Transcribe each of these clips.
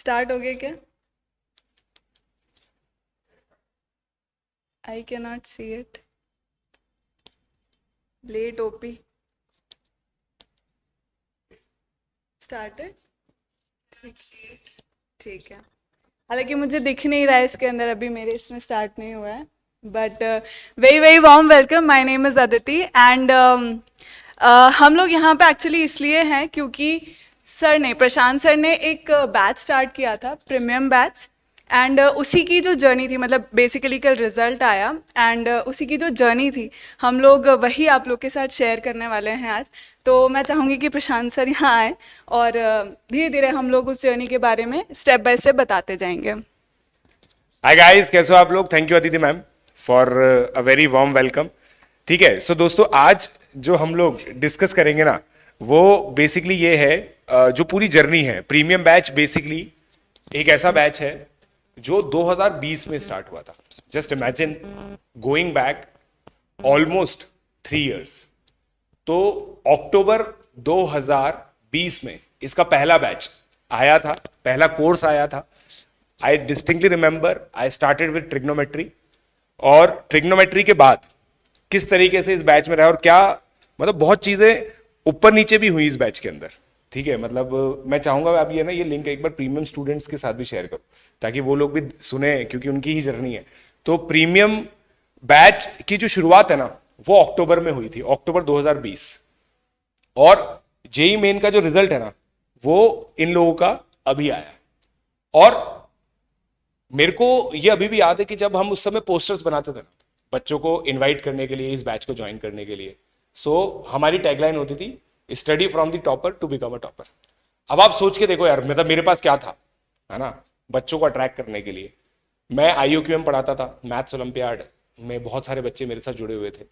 Start हो गया क्या? I can not see it. Let OP. Started. ठीक है. हालांकि मुझे दिख नहीं रहा है इसके अंदर, अभी मेरे इसमें स्टार्ट नहीं हुआ है. But very very warm welcome. My name is Aditi and हम लोग यहाँ पे एक्चुअली इसलिए हैं क्योंकि प्रशांत सर ने एक बैच स्टार्ट किया था, प्रीमियम बैच. एंड उसी की जो जर्नी थी, मतलब बेसिकली कल रिजल्ट आया एंड उसी की जो जर्नी थी हम लोग वही आप लोग के साथ शेयर करने वाले हैं आज. तो मैं चाहूँगी कि प्रशांत सर यहाँ आए और धीरे धीरे हम लोग उस जर्नी के बारे में स्टेप बाय स्टेप बताते जाएंगे. हाय गाइस, कैसे हो आप लोग? Thank you Aditi ma'am for a very warm welcome. ठीक है, सो दोस्तों आज जो हम लोग डिस्कस करेंगे ना, वो बेसिकली ये है जो पूरी जर्नी है. प्रीमियम बैच बेसिकली एक ऐसा बैच है जो 2020 में स्टार्ट हुआ था. Just imagine going back almost 3 years. तो अक्टूबर 2020 में इसका पहला बैच आया था, पहला कोर्स आया था. आई distinctly remember I started with trigonometry. और ट्रिग्नोमेट्री के बाद किस तरीके से इस बैच में रहा और क्या, मतलब बहुत चीजें ऊपर नीचे भी हुई इस बैच के अंदर. ठीक है, मतलब मैं चाहूंगा आप ये लिंक एक बार प्रीमियम स्टूडेंट्स के साथ भी शेयर करो ताकि वो लोग भी सुने, क्योंकि उनकी ही जर्नी है. तो प्रीमियम बैच की जो शुरुआत है ना, वो अक्टूबर में हुई थी, अक्टूबर 2020. और जेई मेन का जो रिजल्ट है ना, वो इन लोगों का अभी आया. और मेरे को ये अभी भी याद है कि जब हम उस समय पोस्टर्स बनाते थे ना, बच्चों को इनवाइट करने के लिए, इस बैच को ज्वाइन करने के लिए, सो हमारी टैगलाइन होती थी, study from the topper to become a topper. अब आप सोच के देखो यार, मतलब मेरे पास क्या था, है ना, बच्चों को अट्रैक्ट करने के लिए. मैं IUQM पढ़ाता था, मैथ्स ओलंपियाड में बहुत सारे बच्चे मेरे साथ जुड़े हुए थे.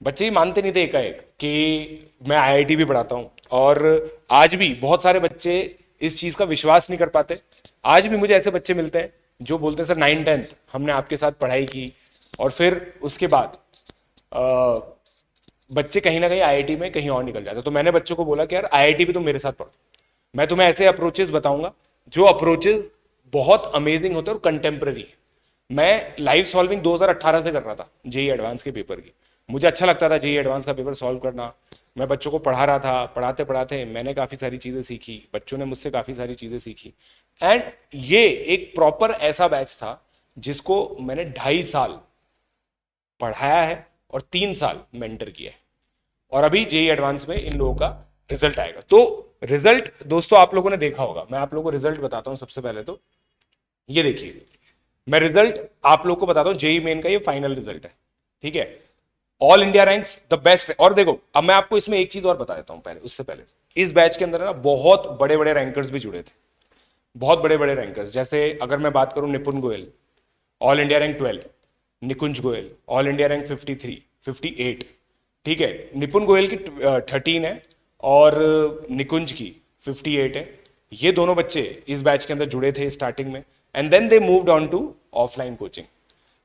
बच्चे ही मानते नहीं थे एकाएक कि मैं IIT भी पढ़ाता हूँ. और आज भी बहुत सारे बच्चे इस चीज का विश्वास नहीं कर पाते. आज भी मुझे ऐसे बच्चे मिलते हैं जो बोलते हैं सर 9th-10th हमने आपके साथ पढ़ाई की, और फिर उसके बाद बच्चे कहीं ना कहीं IIT में कहीं और निकल जाते. तो मैंने बच्चों को बोला कि यार IIT भी तुम मेरे साथ पढ़ो, मैं तुम्हें ऐसे अप्रोचेस बताऊंगा जो अप्रोचेस बहुत अमेजिंग होते हैं और कंटेम्प्रेरी है. मैं लाइव सॉल्विंग 2018 से कर रहा था जेई एडवांस के पेपर की. मुझे अच्छा लगता था जेई एडवांस का पेपर सॉल्व करना. मैं बच्चों को पढ़ा रहा था, पढ़ाते पढ़ाते मैंने काफ़ी सारी चीज़ें सीखी, बच्चों ने मुझसे काफ़ी सारी चीज़ें सीखी. एंड ये एक प्रॉपर ऐसा बैच था जिसको मैंने 2.5 साल पढ़ाया है और 3 साल मेंटर किया है. और अभी जेई एडवांस में इन लोगों का रिजल्ट आएगा. तो रिजल्ट दोस्तों आप लोगों ने देखा होगा, मैं आप लोगों को रिजल्ट बताता हूं. सबसे पहले तो ये देखिए, मैं रिजल्ट आप लोगों को बताता हूं. जेई मेन का ये फाइनल रिजल्ट है. ठीक है, all India ranks the best. और देखो, अब मैं आपको इसमें एक चीज और बता देता हूं. पहले उससे पहले इस बैच के अंदर ना बहुत बड़े बड़े रैंकर्स भी जुड़े थे, बहुत बड़े बड़े रैंकर्स. जैसे अगर मैं बात करूं, निपुण गोयल ऑल इंडिया रैंक 12, निकुंज गोयल ऑल इंडिया रैंक 53, 58. ठीक है, निपुण गोयल की 13 है और निकुंज की 58 है. ये दोनों बच्चे इस बैच के अंदर जुड़े थे स्टार्टिंग में, and then they moved on to offline coaching.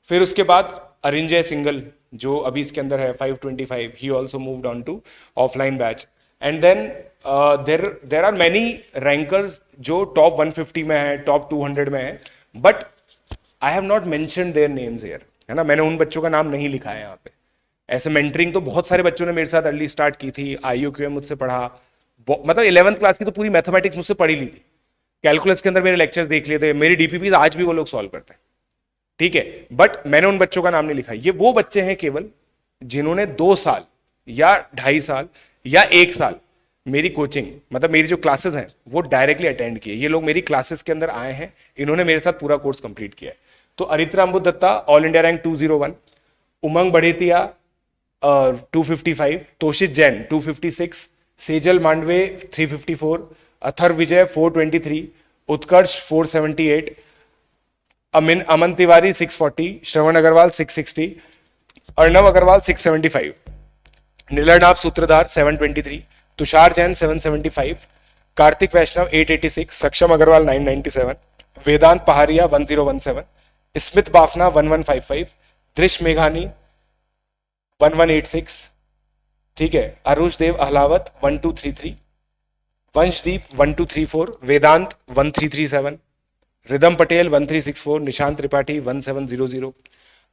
फिर उसके बाद अरिंजय सिंगल जो अभी इसके अंदर है 525, he also moved on to offline batch. And then there are many rankers जो टॉप 150 में है, टॉप 200 में है, but I have not mention their names here, है ना. मैंने उन बच्चों का नाम नहीं लिखा है यहाँ पे. ऐसे मेंटरिंग तो बहुत सारे बच्चों ने मेरे साथ अर्ली स्टार्ट की थी. IUQM मुझसे पढ़ा, मतलब 11th क्लास की तो पूरी मैथमेटिक्स मुझसे पढ़ी ली थी. कैलकुलस के अंदर मेरे लेक्चर्स देख लिए थे, मेरी DPP आज भी वो लोग सॉल्व करते हैं. ठीक है, बट मैंने उन बच्चों का नाम नहीं लिखा. ये वो बच्चे हैं केवल जिन्होंने 2 साल या 2.5 साल या 1 साल मेरी कोचिंग, मतलब मेरी जो क्लासेस हैं वो डायरेक्टली अटेंड किए. ये लोग मेरी क्लासेस के अंदर आए हैं, इन्होंने मेरे साथ पूरा कोर्स कंप्लीट किया है. तो Aritra Ambud Datta all India rank 201, Umang Badhetiya 255, Toshit Jain 256, Sejal Mandve 354, Athar Vijay 423, Utkarsh 478, Aman Tiwari 640, Shravan Agarwal 660, Arnav Agarwal 675, Nilarnath Sutradhar 723, Tushar Jain 775, Kartik वैष्णव 886, सक्षम अग्रवाल 997, वेदांत पहाड़िया 1017, स्मित बाफना 1155, दृश मेघानी 1186. ठीक है, अरुष देव अहलावत 1233, वंशदीप 1234, वेदांत 1337, रिदम पटेल 1364, निशांत त्रिपाठी 1700,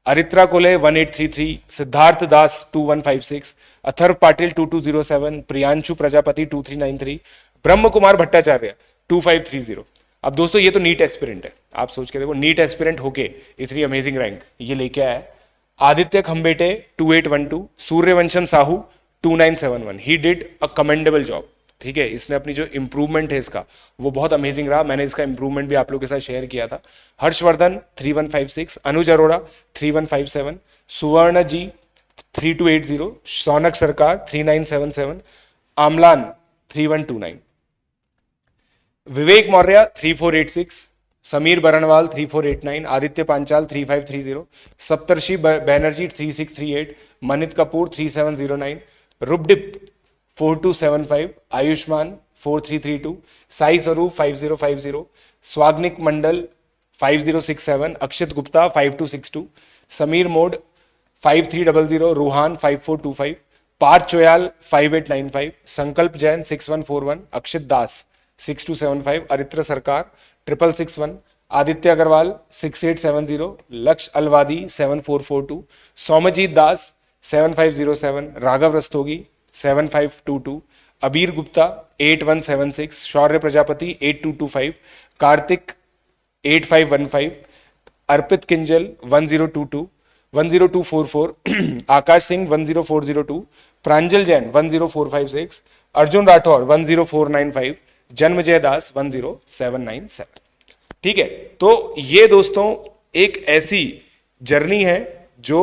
अरित्रा कोले 1833, सिद्धार्थ दास 2156, अथर्व पाटिल 2207, प्रियांशु प्रजापति 2393, ब्रह्म कुमार भट्टाचार्य 2530। अब दोस्तों ये तो नीट एस्पिरेंट है, आप सोच के देखो, नीट एस्पिरेंट होके इतनी अमेजिंग रैंक ये लेके आया है। Aditya Khambete 2812, Suryavansham Sahu 2971। He did a commendable job, ठीक है। इसने अपनी जो इंप्रूवमेंट है इसका वो बहुत अमेजिंग रहा, मैंने इसका इंप्रूवमेंट भी आप लोगों के साथ शेयर किया था। हर्षवर्धन 3156, अनुज अरोड़ा 3157, सुवर्ण जी 3280, सौनक सरकार 3977, आमलान 3129, विवेक मौर्य 3486, समीर बरनवाल 3489, आदित्य पांचाल 3530, सप्तर्षि बैनर्जी 3638, मनित कपूर 3709, रुपडिप 4275, आयुष्मान 4332, साई स्वरूप 5050, स्वाग्निक मंडल 5067, अक्षित गुप्ता 5262, समीर मोड 5300, रूहान 5425, पार्थ चोयाल 5895, संकल्प जैन 6141, अक्षित दास 6275, अरित्र सरकार 6661, आदित्य अग्रवाल 6870, लक्ष्य अलवादी 7442, सौमजीत दास 7507, राघव रस्तोगी 7522, अबीर गुप्ता 8176, शौर्य प्रजापति 8225, कार्तिक 8515, अर्पित किंजल 1022, 10244, आकाश सिंह 10402, प्रांजल जैन 10456, अर्जुन राठौर 10495, जन्मजय दास 10797। ठीक है, तो ये दोस्तों एक ऐसी जर्नी है जो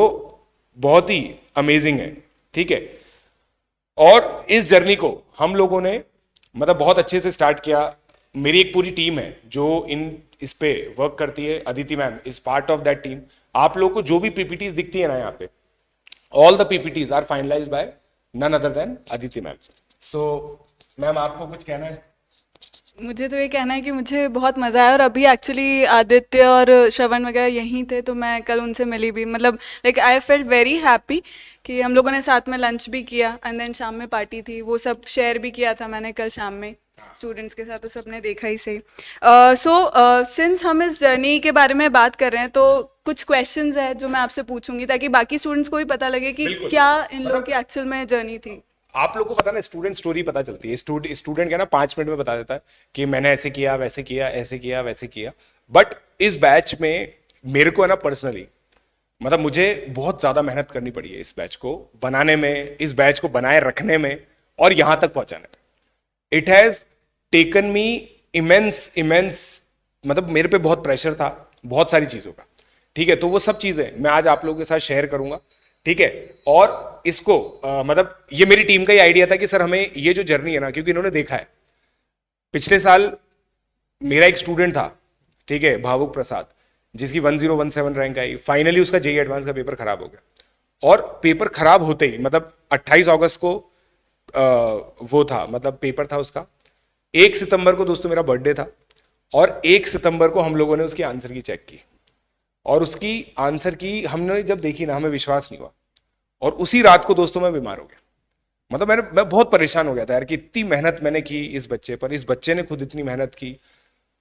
बहुत ही अमेजिंग है, ठीक है। और इस जर्नी को हम लोगों ने मतलब बहुत अच्छे से स्टार्ट किया। मेरी एक पूरी टीम है जो इस पे वर्क करती है। Aditi ma'am is part of that team. आप लोगों को जो भी पीपीटीज दिखती है ना यहाँ पे, all the PPTs are finalize by none other than Aditi ma'am. So ma'am आपको कुछ कहना है? मुझे तो ये कहना है कि मुझे बहुत मज़ा आया, और अभी एक्चुअली आदित्य और श्रवण वगैरह यहीं थे, तो मैं कल उनसे मिली भी, मतलब like I felt very happy कि हम लोगों ने साथ में लंच भी किया एंड देन शाम में पार्टी थी, वो सब शेयर भी किया था मैंने कल शाम में स्टूडेंट्स के साथ, तो सबने देखा ही सही। सो सिंस हम इस जर्नी के बारे में बात कर रहे हैं, तो कुछ क्वेश्चंस है जो मैं आपसे पूछूंगी ताकि बाकी स्टूडेंट्स को भी पता लगे कि क्या इन लोगों की एक्चुअल में जर्नी थी। आप लोग को पता ना, स्टूडेंट स्टोरी पता चलती है। स्टूडेंट क्या ना 5 मिनट में बता देता है कि मैंने ऐसे किया, वैसे किया, ऐसे किया, वैसे किया। बट इस बैच में मेरे को है ना पर्सनली, मतलब मुझे बहुत ज्यादा मेहनत करनी पड़ी है इस बैच को बनाने में, इस बैच को बनाए रखने में और यहां तक पहुंचाने में। It has taken me immense, मतलब मेरे पे बहुत प्रेशर था बहुत सारी चीजों का, ठीक है। तो वो सब चीजें मैं आज आप लोगों के साथ शेयर करूंगा, ठीक है। और इसको मतलब ये मेरी टीम का ही आइडिया था कि सर हमें ये जो जर्नी है ना, क्योंकि इन्होंने देखा है पिछले साल मेरा एक स्टूडेंट था, ठीक है, भावुक प्रसाद, जिसकी 1017 रैंक आई। फाइनली उसका जेईई एडवांस का पेपर खराब हो गया, और पेपर खराब होते ही मतलब 28 अगस्त को वो था, मतलब पेपर था उसका। 1 सितंबर को दोस्तों मेरा बर्थडे था, और 1 सितंबर को हम लोगों ने उसकी आंसर की चेक की, और उसकी आंसर की हमने जब देखी ना, हमें विश्वास नहीं हुआ। और उसी रात को दोस्तों मैं बीमार हो गया। मतलब मैं बहुत परेशान हो गया था यार कि इतनी मेहनत मैंने की इस बच्चे पर, इस बच्चे ने खुद इतनी मेहनत की,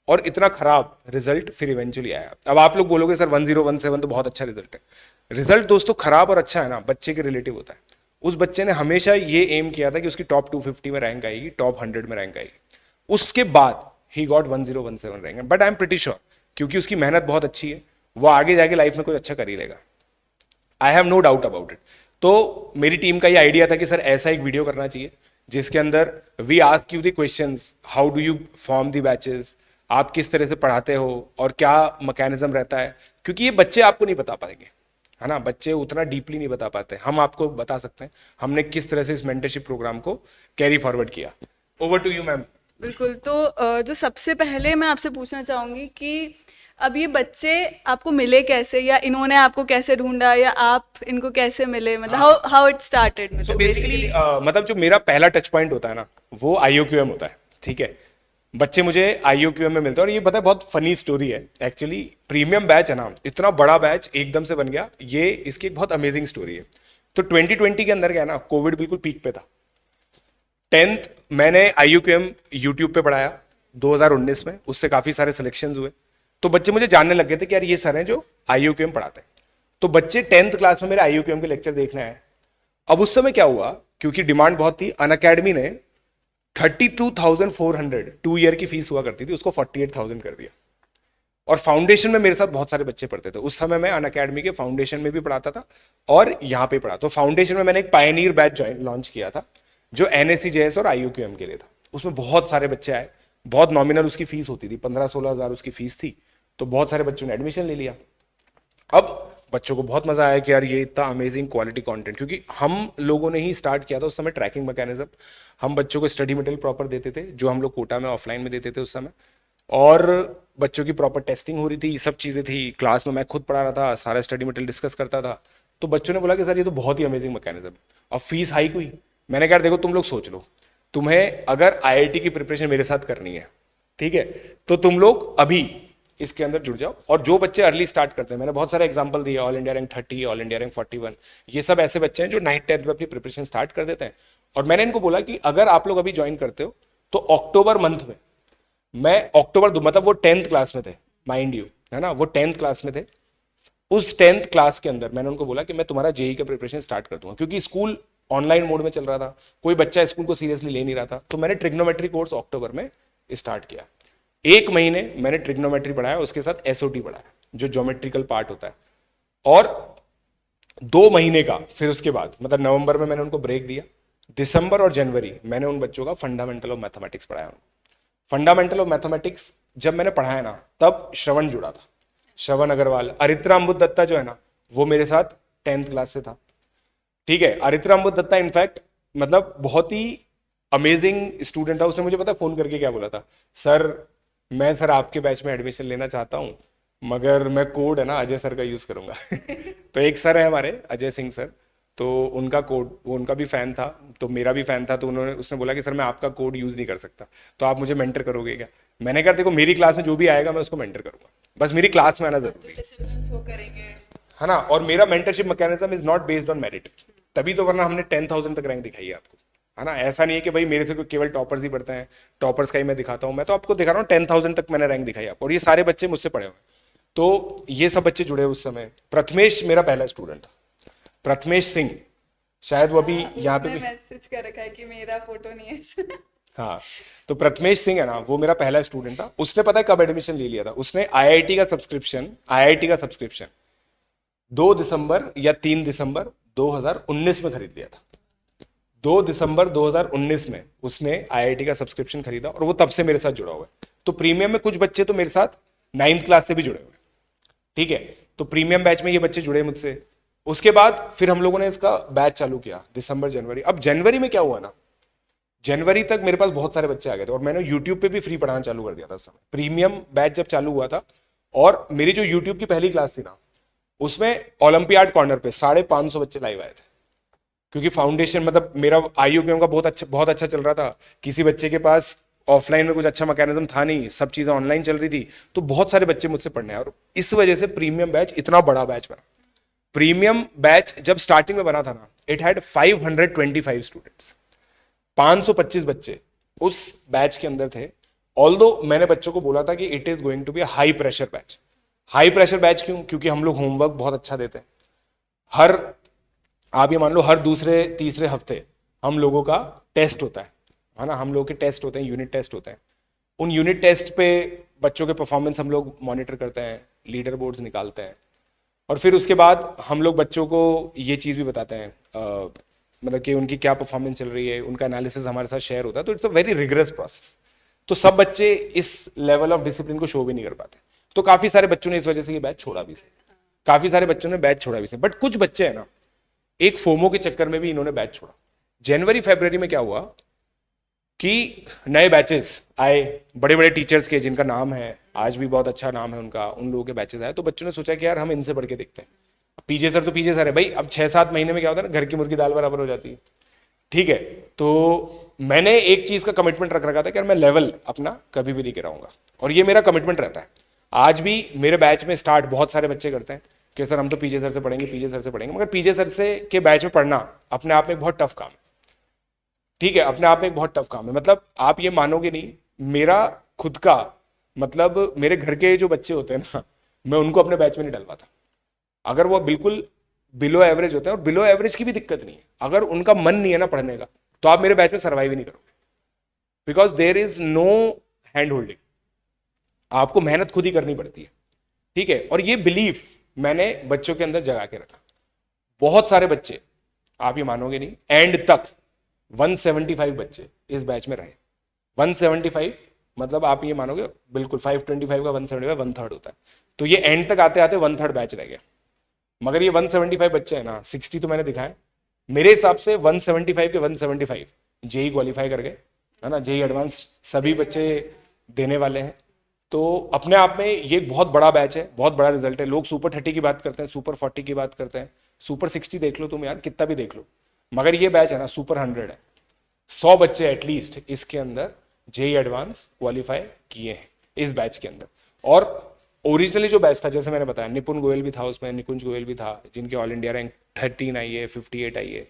और इतना खराब रिजल्ट फिर इवेंचुअली आया। अब आप लोग बोलोगे सर 1017 तो बहुत अच्छा रिजल्ट है। रिजल्ट दोस्तों खराब और अच्छा है ना, बच्चे के रिलेटिव होता है। उस बच्चे ने हमेशा ये एम किया था कि उसकी टॉप 250 में रैंक आएगी, टॉप 100 में रैंक आएगी। उसके बाद he got 1017 rank. But I am pretty sure, क्योंकि उसकी मेहनत बहुत अच्छी है, वो आगे जाके लाइफ में कुछ अच्छा कर ही लेगा। I have no doubt about it. तो मेरी टीम का ये आइडिया था कि सर ऐसा एक वीडियो करना चाहिए जिसके अंदर we ask you the questions, how do you form the batches, आप किस तरह से पढ़ाते हो और क्या मैकेनिज्म रहता है, क्योंकि ये बच्चे आपको नहीं बता पाएंगे, है ना, बच्चे उतना डीपली नहीं बता पाते। हम आपको बता सकते हैं हमने किस तरह से इस मेंटरशिप प्रोग्राम को कैरी फॉरवर्ड किया। Over to you ma'am. बिल्कुल, तो जो सबसे पहले मैं आपसे पूछना चाहूँगी कि अब ये बच्चे आपको मिले कैसे, या इन्होंने आपको कैसे ढूंढा, या आप इनको कैसे मिले, मतलब how it started. So basically मतलब जो मेरा पहला टच पॉइंट होता है ना, वो IOQM होता है, ठीक है। बच्चे मुझे IOQM में मिलते हैं, और ये पता है बहुत फनी स्टोरी है एक्चुअली। प्रीमियम बैच है ना, इतना बड़ा बैच एकदम से बन गया, ये इसकी एक बहुत अमेजिंग स्टोरी है। तो 2020 के अंदर क्या है ना, कोविड बिल्कुल पीक पे था। 10th मैंने IOQM यूट्यूब पे पढ़ाया 2019 में, उससे काफी सारे सिलेक्शंस हुए। तो बच्चे मुझे जानने लग गए थे कि यार ये सर हैं जो IUQM पढ़ाते हैं। तो बच्चे 10th क्लास में मेरे IUQM के लेक्चर देखने आए। अब उस समय क्या हुआ, क्योंकि डिमांड बहुत थी, अनअकैडमी ने 32,400 2 ईयर की फीस हुआ करती थी, उसको 48,000 कर दिया। और फाउंडेशन में मेरे साथ बहुत सारे बच्चे पढ़ते थे। उस समय मैं अनअकैडमी के फाउंडेशन में भी पढ़ाता था और यहाँ पे पढ़ा। तो फाउंडेशन में मैंने एक पायनियर बैच लॉन्च किया था जो NSE-JS और IUQM के लिए था। उसमें बहुत सारे बच्चे आए, बहुत नॉमिनल उसकी फीस होती थी, 15-16 हज़ार उसकी फीस थी। तो बहुत सारे बच्चों ने एडमिशन ले लिया। अब बच्चों को बहुत मजा आया कि यार ये इतना अमेजिंग क्वालिटी कंटेंट, क्योंकि हम लोगों ने ही स्टार्ट किया था उस समय ट्रैकिंग मैकेनिज्म। हम बच्चों को स्टडी मटेरियल प्रॉपर देते थे जो हम लोग कोटा में ऑफलाइन में देते थे उस समय, और बच्चों की प्रॉपर टेस्टिंग हो रही थी, सब चीज़ें थी। क्लास में मैं खुद पढ़ा रहा था, सारा स्टडी मटेरियल डिस्कस करता था। तो बच्चों ने बोला कि सर ये तो बहुत ही अमेजिंग मैकेनिज्म। अब फीस हाइक हुई। मैंने कहा देखो तुम लोग सोच लो, तुम्हें अगर IIT की प्रिपरेशन मेरे साथ करनी है, ठीक है, तो तुम लोग अभी इसके अंदर जुड़ जाओ। और जो बच्चे अर्ली स्टार्ट करते हैं, मैंने बहुत सारे एग्जांपल दिए, all India rank 30, all India rank 41, ये सब ऐसे बच्चे हैं जो 9th-10th में अपनी प्रिपरेशन स्टार्ट कर देते हैं। और मैंने इनको बोला कि अगर आप लोग अभी ज्वाइन करते हो तो अक्टूबर मंथ में, मैं अक्टूबर मतलब वो 10th क्लास में थे, माइंड यू, है ना, वो 10th क्लास में थे। उस 10th क्लास के अंदर मैंने उनको बोला कि मैं तुम्हारा JEE का प्रिपरेशन स्टार्ट कर दूंगा, क्योंकि स्कूल ऑनलाइन मोड में चल रहा था, कोई बच्चा स्कूल को सीरियसली ले नहीं रहा था। तो मैंने ट्रिग्नोमेट्री कोर्स अक्टूबर में स्टार्ट किया। 1 महीने मैंने ट्रिग्नोमेट्री पढ़ाया, उसके साथ SOT पढ़ाया जो ज्योमेट्रिकल पार्ट होता है, और 2 महीने का फिर उसके बाद मतलब नवंबर में मैंने उनको ब्रेक दिया। दिसंबर और जनवरी मैंने उन बच्चों का फंडामेंटल ऑफ मैथमेटिक्स पढ़ाया। फंडामेंटल ऑफ मैथमेटिक्स जब मैंने पढ़ाया ना, तब श्रवण जुड़ा था, श्रवण अग्रवाल। अरित्रा अम्बुद दत्ता जो है ना, वो मेरे साथ 10th क्लास से था, ठीक है। अरित्रा अम्बुद दत्ता इनफैक्ट मतलब बहुत ही अमेजिंग स्टूडेंट था। उसने मुझे पता फोन करके क्या बोला था, सर मैं सर आपके बैच में एडमिशन लेना चाहता हूँ, मगर मैं कोड है ना अजय सर का यूज करूंगा। तो एक सर है हमारे अजय सिंह सर, तो उनका कोड, वो उनका भी फैन था तो मेरा भी फैन था, तो उसने बोला कि सर मैं आपका कोड यूज नहीं कर सकता, तो आप मुझे मेंटर करोगे क्या। मैंने कहा देखो मेरी क्लास में जो भी आएगा मैं उसको मेंटर करूंगा, बस मेरी क्लास में आना जरूरी है ना। और मेरा mentorship mechanism is not based on merit, तभी तो, वरना हमने 10,000 तक रैंक दिखाई है आपको, है ना। ऐसा नहीं है कि भाई मेरे से केवल टॉपर्स ही पढ़ते हैं, टॉपर्स का ही मैं दिखाता हूँ। मैं तो आपको दिखा रहा हूँ 10,000 तक मैंने रैंक दिखाई आपको, और ये सारे बच्चे मुझसे पढ़े हुए हैं। तो ये सब बच्चे जुड़े उस समय। प्रथमेश मेरा पहला स्टूडेंट था, प्रथमेश सिंह, शायद वो अभी यहाँ पे भी मैसेज कर रखा है कि मेरा फोटो नहीं है। हाँ। तो प्रथमेश सिंह है ना, वो मेरा पहला स्टूडेंट था। उसने पता है कब एडमिशन ले लिया था, उसने IIT का सब्सक्रिप्शन 2 दिसंबर या 3 दिसंबर 2019 में खरीद लिया था। 2 दिसंबर 2019 में उसने IIT का सब्सक्रिप्शन खरीदा, और वो तब से मेरे साथ जुड़ा हुआ है। तो प्रीमियम में कुछ बच्चे तो मेरे साथ 9th क्लास से भी जुड़े हुए हैं, ठीक है। तो प्रीमियम बैच में ये बच्चे जुड़े मुझसे। उसके बाद फिर हम लोगों ने इसका बैच चालू किया दिसंबर जनवरी। अब जनवरी में क्या हुआ ना, जनवरी तक मेरे पास बहुत सारे बच्चे आ गए थे, और मैंने यूट्यूब पे भी फ्री पढ़ाना चालू कर दिया था उस समय। प्रीमियम बैच जब चालू हुआ था, और मेरी जो यूट्यूब की पहली क्लास थी ना, उसमें ओलंपियाड कॉर्नर पे 550 बच्चे लाइव आए थे, क्योंकि फाउंडेशन मतलब मेरा IUQM का बहुत अच्छा चल रहा था। किसी बच्चे के पास ऑफलाइन में कुछ अच्छा मैकेनिज्म था नहीं, सब चीजें ऑनलाइन चल रही थी, तो बहुत सारे बच्चे मुझसे पढ़ने आए, और इस वजह से प्रीमियम बैच इतना बड़ा बैच बना। प्रीमियम बैच जब स्टार्टिंग में बना था ना, इट हैड 525 स्टूडेंट्स, 525 बच्चे उस बैच के अंदर थे। ऑल्दो मैंने बच्चों को बोला था कि it is going to be high pressure batch. High pressure batch क्यों? क्योंकि हम लोग होमवर्क बहुत अच्छा देते हैं। आप ये मान लो हर दूसरे तीसरे हफ्ते हम लोगों का टेस्ट होता है ना, हम लोगों के टेस्ट होते हैं, यूनिट टेस्ट होते हैं। उन यूनिट टेस्ट पे बच्चों के परफॉर्मेंस हम लोग मॉनिटर करते हैं, लीडर बोर्ड्स निकालते हैं, और फिर उसके बाद हम लोग बच्चों को ये चीज़ भी बताते हैं मतलब कि उनकी क्या परफॉर्मेंस चल रही है, उनका एनालिसिस हमारे साथ शेयर होता है। तो it's a very rigorous process. तो सब बच्चे इस लेवल ऑफ डिसिप्लिन को शो भी नहीं कर पाते। तो काफ़ी सारे बच्चों ने इस वजह से ये बैच छोड़ा भी से, काफ़ी सारे बच्चों ने बैच छोड़ा भी से। बट कुछ बच्चे हैं ना, एक फोमो के चक्कर में भी इन्होंने बैच छोड़ा। जनवरी फरवरी में क्या हुआ कि नए बैचेस आए, बड़े बड़े टीचर्स के जिनका नाम है, आज भी बहुत अच्छा नाम है उनका, उन लोगों के बैचेस आए। तो बच्चों ने सोचा कि यार हम इनसे बढ़ के देखते हैं। पीजे सर तो पीजे सर है भाई, अब 6-7 महीने में क्या होता है ना, घर की मुर्गी दाल बराबर हो जाती है, ठीक है। तो मैंने एक चीज का कमिटमेंट रख रखा था कि यार मैं लेवल अपना कभी भी नहीं गिराऊंगा, और ये मेरा कमिटमेंट रहता है। आज भी मेरे बैच में स्टार्ट बहुत सारे बच्चे करते हैं कि सर हम तो पीजे सर से पढ़ेंगे, पीजे सर से पढ़ेंगे, मगर पीजे सर से के बैच में पढ़ना अपने आप में एक बहुत टफ काम है, ठीक है, अपने आप में एक बहुत टफ काम है। मतलब आप ये मानोगे नहीं, मेरा खुद का मतलब मेरे घर के जो बच्चे होते हैं ना, मैं उनको अपने बैच में नहीं डलवाता। अगर वो बिल्कुल बिलो एवरेज होते हैं, और बिलो एवरेज की भी दिक्कत नहीं है, अगर उनका मन नहीं है ना पढ़ने का, तो आप मेरे बैच में सर्वाइव ही नहीं करोगे, because there is no hand holding. आपको मेहनत खुद ही करनी पड़ती है, ठीक है। और ये बिलीफ मैंने बच्चों के अंदर जगा के रखा। बहुत सारे बच्चे, आप ये मानोगे नहीं, एंड तक 175 बच्चे इस बैच में रहे। 175 मतलब आप ये मानोगे बिल्कुल 525 का 175 1/3 होता है। तो ये एंड तक आते आते 1/3 बैच रह गया। मगर ये 175 बच्चे हैं ना, 60 तो मैंने दिखाए। मेरे हिसाब से 175 के 175 जेई क्वालिफाई कर गए, है ना, जेई एडवांस सभी बच्चे देने वाले हैं। तो अपने आप में ये एक बहुत बड़ा बैच है, बहुत बड़ा रिजल्ट है। लोग सुपर 30 की बात करते हैं, सुपर 40 की बात करते हैं, सुपर 60 देख लो तुम यार, कितना भी देख लो, मगर ये बैच है ना सुपर 100 है। 100 बच्चे एटलीस्ट इसके अंदर जेई एडवांस क्वालिफाई किए हैं इस बैच के अंदर। और ओरिजिनली जो बैच था, जैसे मैंने बताया, निपुण गोयल भी था उसमें, निकुंज गोयल भी था, जिनके ऑल इंडिया रैंक 13 आई है, 58 आई है।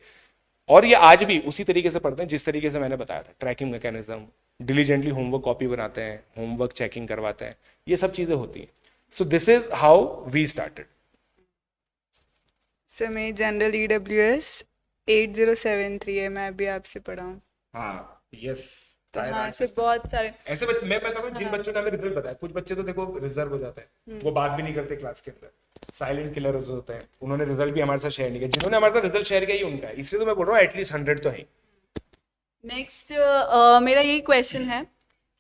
और ये आज भी उसी तरीके से पढ़ते हैं जिस तरीके से मैंने बताया था। Tracking mechanism, diligently homework copy बनाते हैं, होमवर्क चेकिंग करवाते हैं, ये सब चीजें होती हैं। So this is how we started. Sir मैं जनरल EWS 8073 है, मैं अभी आपसे पढ़ा हूँ। हाँ, यस। तो हाँ, ऐसे बहुत सारे ऐसे बच्चे मैं बता रहा हूँ, जिन बच्चों ने हमें रिजल्ट बताया, कुछ बच्चे तो देखो रिजर्व हो जाते हैं, वो बात भी नहीं करते क्लास के अंदर, साइलेंट किलर होते हैं, उन्होंने रिजल्ट भी हमारे साथ शेयर नहीं किया। जिन्होंने हमारे साथ रिजल्ट शेयर किया ही उनका है, इसलिए तो मैं बोल रहा हूँ एटलीस्ट 100 तो है। नेक्स्ट मेरा यही क्वेश्चन है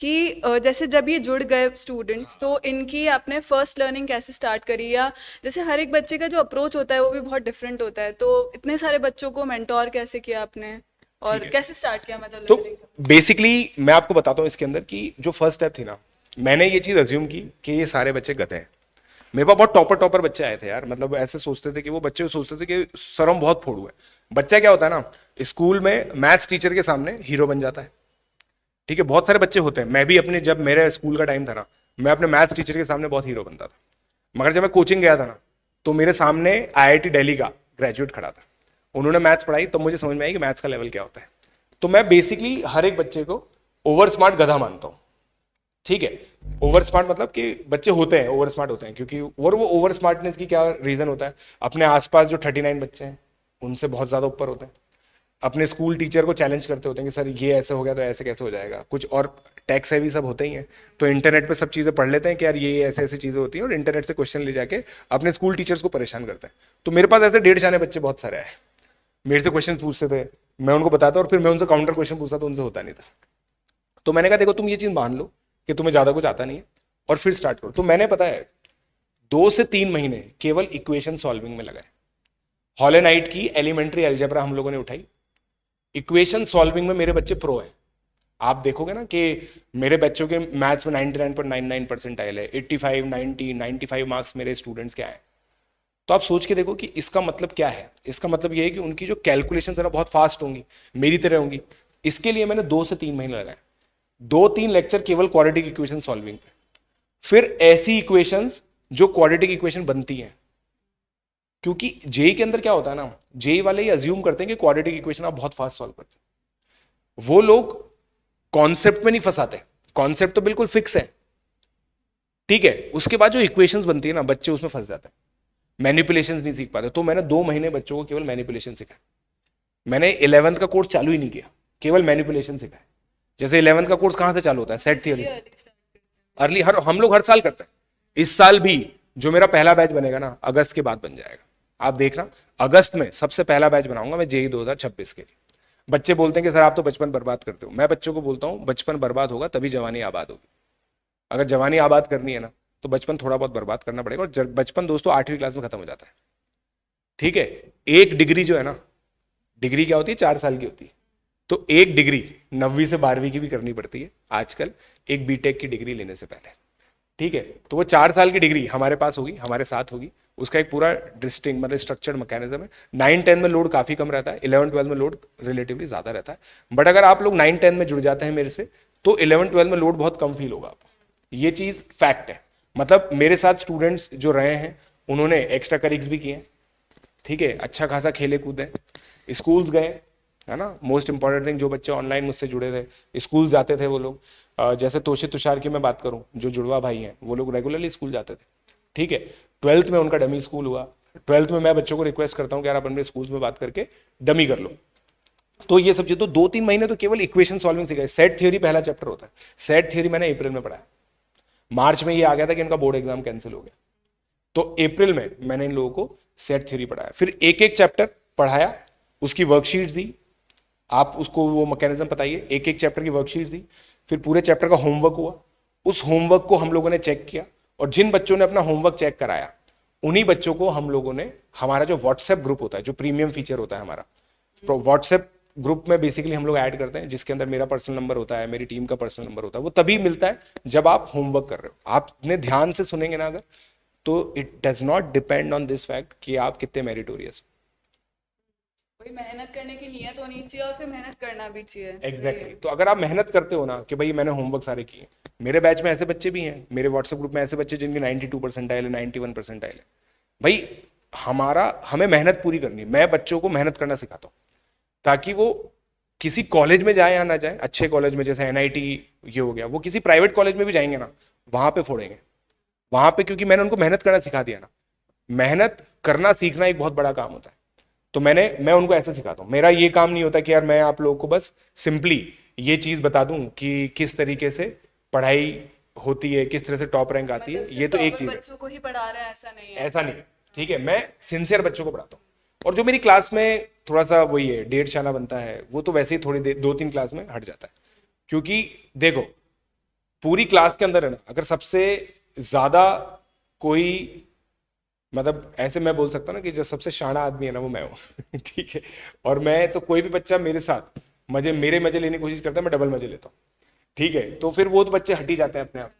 कि जैसे जब ये जुड़ गए स्टूडेंट्स, तो इनकी आपने फर्स्ट लर्निंग कैसे स्टार्ट करी, या जैसे हर एक बच्चे का जो अप्रोच होता है वो भी बहुत डिफरेंट होता है, तो इतने सारे बच्चों को मेंटोर कैसे किया आपने और कैसे स्टार्ट किया, मतलब तो learning? बेसिकली मैं आपको बताता हूँ इसके अंदर कि जो फर्स्ट स्टेप थी ना, मैंने ये चीज अज्यूम की कि ये सारे बच्चे गधे हैं। मेरे पास बहुत टॉपर बच्चे आए थे यार, मतलब ऐसे सोचते थे कि वो बच्चे सोचते थे कि सर हम बहुत फोड़ू है। बच्चा क्या होता है ना, स्कूल में मैथ्स टीचर के सामने हीरो बन जाता है, ठीक है। बहुत सारे बच्चे होते हैं, मैं भी अपने, जब मेरे स्कूल का टाइम था ना, मैं अपने मैथ्स टीचर के सामने बहुत हीरो बनता था। मगर जब मैं कोचिंग गया था ना, तो मेरे सामने IIT दिल्ली का ग्रेजुएट खड़ा था, उन्होंने मैथ्स पढ़ाई, तो मुझे समझ में आई कि मैथ्स का लेवल क्या होता है। तो मैं बेसिकली हर एक बच्चे को ओवर स्मार्ट गधा मानता हूँ, ठीक है। ओवर स्मार्ट मतलब कि बच्चे होते हैं ओवर स्मार्ट होते हैं, क्योंकि और वो ओवर स्मार्टनेस की क्या रीजन होता है, अपने आसपास जो 39 बच्चे हैं उनसे बहुत ज्यादा ऊपर होते हैं, अपने स्कूल टीचर को चैलेंज करते होते हैं कि सर ये ऐसे हो गया तो ऐसे कैसे हो जाएगा, कुछ और टैक्स हैवी सब होते ही हैं, तो इंटरनेट पे सब चीज़ें पढ़ लेते हैं कि यार ये ऐसे ऐसी चीज़ें होती हैं, और इंटरनेट से क्वेश्चन ले जाके अपने स्कूल टीचर्स को परेशान करते हैं। तो मेरे पास ऐसे 1.5 जाने बच्चे बहुत सारे आए, मेरे से क्वेश्चन पूछते थे, मैं उनको बताता और फिर मैं उनसे काउंटर क्वेश्चन पूछता, तो उनसे होता नहीं था। तो मैंने कहा देखो तुम ये चीज़ मान लो कि तुम्हें ज़्यादा कुछ आता नहीं है, और फिर स्टार्ट करो। तो मैंने पता है 2 से 3 महीने केवल इक्वेशन सॉल्विंग में लगाए। हॉलेनाइट की एलिमेंट्री अलजेब्रा हम लोगों ने उठाई, इक्वेशन सॉल्विंग में मेरे बच्चे प्रो हैं। आप देखोगे ना कि मेरे बच्चों के मैथ्स में 99.99% आए, 85, 90, 95 मार्क्स मेरे स्टूडेंट्स के आए। तो आप सोच के देखो कि इसका मतलब क्या है। इसका मतलब ये है कि उनकी जो कैलकुलेशन है ना बहुत फास्ट होंगी, मेरी तरह होंगी। इसके लिए मैंने 2 से 3 महीने लगाए, 2-3 लेक्चर केवल क्वाड्रेटिक इक्वेशन सॉल्विंग पे, फिर ऐसी इक्वेशंस जो क्वाड्रेटिक इक्वेशन बनती हैं। क्योंकि जेई के अंदर क्या होता है ना, जेई वाले ये अज्यूम करते हैं कि क्वाड्रेटिक इक्वेशन आप बहुत फास्ट सॉल्व करते हैं। वो लोग कॉन्सेप्ट में नहीं फंसाते, कॉन्सेप्ट तो बिल्कुल फिक्स है, ठीक है। उसके बाद जो इक्वेशंस बनती है ना, बच्चे उसमें फंस जाते हैं, मैनिपुलेशंस नहीं सीख पाते। तो मैंने 2 महीने बच्चों को केवल मैनिपुलेशन सिखाया। मैंने 11th का कोर्स चालू ही नहीं किया, केवल मैनिपुलेशन सिखाया। जैसे 11th का कोर्स कहां से चालू होता है, सेट थियरी अर्ली, हम लोग हर साल करते हैं। इस साल भी जो मेरा पहला बैच बनेगा ना, अगस्त के बाद बन जाएगा। आप देखना, अगस्त में सबसे पहला बैच बनाऊंगा मैं जेई 2026 के लिए। बच्चे बोलते हैं कि सर आप तो बचपन बर्बाद करते हो। मैं बच्चों को बोलता हूं बचपन बर्बाद होगा तभी जवानी आबाद होगी। अगर जवानी आबाद करनी है ना, तो बचपन थोड़ा बहुत बर्बाद करना पड़ेगा। और बचपन दोस्तों 8वीं क्लास में खत्म हो जाता है, ठीक है। एक डिग्री जो है ना, डिग्री क्या होती है, 4 साल की होती है। तो एक डिग्री 9वीं से 12वीं की भी करनी पड़ती है आजकल, एक बीटेक की डिग्री लेने से पहले, ठीक है। तो वो 4 साल की डिग्री हमारे पास होगी, हमारे साथ होगी। उसका एक पूरा डिस्टिंग मतलब स्ट्रक्चर्ड मैकेनिज्म है। 9-10 में लोड काफी कम रहता है, 11-12 में लोड रिलेटिवली ज्यादा रहता है। बट अगर आप लोग 9-10 में जुड़ जाते हैं मेरे से, तो 11-12 में लोड बहुत कम फील होगा आपको। ये चीज फैक्ट है। मतलब मेरे साथ स्टूडेंट्स जो रहे हैं, उन्होंने एक्स्ट्रा करिक्स भी किए, ठीक है, अच्छा खासा खेले कूदे, स्कूल्स गए, है ना। मोस्ट इंपॉर्टेंट थिंग, जो बच्चे ऑनलाइन मुझसे जुड़े थे, स्कूल जाते थे वो लोग, जैसे तोशित तुषार की मैं बात करूं, जो जुड़वा भाई हैं, वो लोग रेगुलरली स्कूल जाते थे, ठीक है। 12th में उनका डमी स्कूल हुआ। 12th में मैं बच्चों को रिक्वेस्ट करता हूँ कि यार आप अपने स्कूल्स में बात करके डमी कर लो। तो ये सब चीज़, तो 2-3 महीने तो केवल इक्वेशन सॉल्विंग सिखाई। सेट थ्योरी पहला चैप्टर होता है। सेट थ्योरी मैंने अप्रैल में पढ़ाया। मार्च में ये आ गया था कि इनका बोर्ड एग्जाम कैंसिल हो गया, तो अप्रैल में मैंने इन लोगों को सेट थ्योरी पढ़ाया। फिर एक एक चैप्टर पढ़ाया, उसकी वर्कशीट्स दी, आप उसको वो मैकेनिज्म बताइए, एक एक चैप्टर की वर्कशीट्स दी। फिर पूरे चैप्टर का होमवर्क हुआ, उस होमवर्क को हम लोगों ने चेक किया, और जिन बच्चों ने अपना होमवर्क चेक कराया उन्हीं बच्चों को हम लोगों ने, हमारा जो व्हाट्सएप ग्रुप होता है, जो प्रीमियम फीचर होता है हमारा, तो व्हाट्सएप ग्रुप में बेसिकली हम लोग ऐड करते हैं, जिसके अंदर मेरा पर्सनल नंबर होता है, मेरी टीम का पर्सनल नंबर होता है। वो तभी मिलता है जब आप होमवर्क कर रहे हो। आपने ध्यान से सुनेंगे ना अगर, तो it does not depend on this fact कि आप कितने मेरिटोरियस। वही मेहनत करने की नियत होनी चाहिए और फिर मेहनत करना भी चाहिए। एग्जैक्टली। तो अगर आप मेहनत करते हो ना कि भाई मैंने होमवर्क सारे किए, मेरे बैच में ऐसे बच्चे भी हैं, मेरे व्हाट्सएप ग्रुप में ऐसे बच्चे जिनके 92% आए, 91% आए, भाई हमें मेहनत पूरी करनी है। मैं बच्चों को मेहनत करना सिखाता हूँ ताकि वो किसी कॉलेज में जाए या ना जाए, अच्छे कॉलेज में जैसे एनआईटी ये हो गया, वो किसी प्राइवेट कॉलेज में भी जाएंगे ना, वहां पे फोड़ेंगे वहां पे, क्योंकि मैंने उनको मेहनत करना सिखा दिया ना। मेहनत करना सीखना एक बहुत बड़ा काम होता है। तो मैं उनको ऐसे सिखाता हूँ। मेरा ये काम नहीं होता कि यार मैं आप लोगों को बस सिंपली ये चीज बता दूं कि किस तरीके से पढ़ाई होती है, किस तरह से टॉप रैंक आती है, ये तो एक चीज है। बच्चों को ही पढ़ा रहे हैं ऐसा नहीं है। ऐसा नहीं, ठीक है, मैं सिंसियर बच्चों को पढ़ाता हूँ। और जो मेरी क्लास में थोड़ा सा वही है, 1.5 शाना बनता है, वो तो वैसे ही थोड़ी देर 2-3 क्लास में हट जाता है। क्योंकि देखो पूरी क्लास के अंदर है ना, अगर सबसे ज्यादा कोई, मतलब ऐसे मैं बोल सकता हूँ ना कि जो सबसे शाना आदमी है ना वो मैं हूँ ठीक है। और मैं तो कोई भी बच्चा मेरे साथ मेरे मजे लेने की कोशिश करता है, मैं डबल मजे लेता हूँ, ठीक है। तो फिर वो तो बच्चे हट ही जाते हैं अपने आप।